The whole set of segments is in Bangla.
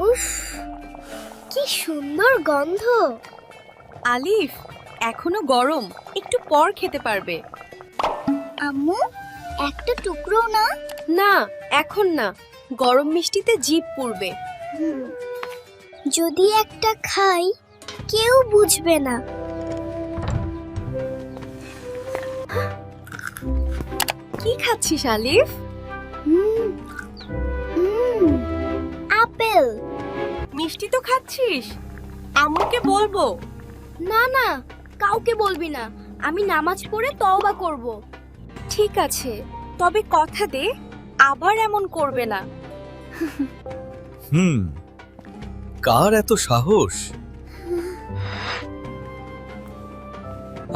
উফ, কি সুন্দর গন্ধ। আলিফ, এখনো গরম, একটু পর খেতে পারবে। আম্মু, একটা টুকরো না? না, এখন না, গরম মিষ্টিতে জিভ পুড়বে। যদি একটা খাই, কেউ বুঝবে না। কি খাচ্ছিস আলিফ? আপেল। মিষ্টি তো খাচ্ছিস, আম্মুকে বলবো। না না, কাউকে বলবি না, আমি নামাজ পড়ে তওবা করব। ঠিক আছে, তবে কথা দে আবার এমন করবে না। কার এত সাহস?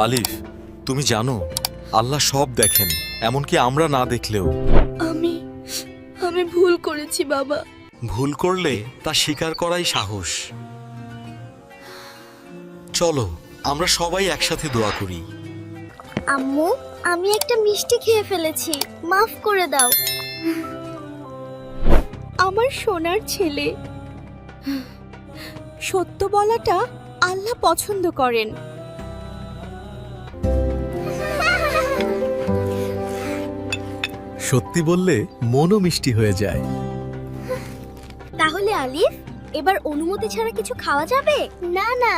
আলিফ, তুমি জানো আল্লাহ সব দেখেন, এমনকি আমরা না দেখলেও। আমি ভুল করেছি বাবা। ভুল করলে তা স্বীকার করাই সাহস। চলো আমরা সবাই একসাথে দোয়া করি। আম্মু, আমি একটা মিষ্টি খেয়ে ফেলেছি, মাফ করে দাও। আমার সোনার ছেলে, সত্য বলাটা আল্লাহ পছন্দ করেন। সত্যি বললে মনও মিষ্টি হয়ে যায়। তাহলে আলিফ, এবার অনুমতি ছাড়া কিছু খাওয়া যাবে? না না,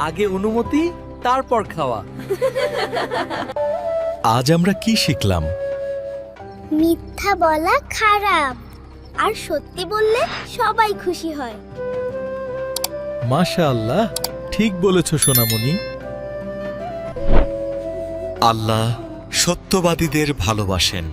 আগে অনুমতি, তারপর খাওয়া। আজ আমরা কি শিখলাম? মিথ্যা বলা খারাপ, আর সত্যি বললে সবাই খুশি হয়। মাশাআল্লাহ, ঠিক বলেছ সোনামণি। আল্লাহ সত্যবাদীদের ভালোবাসেন।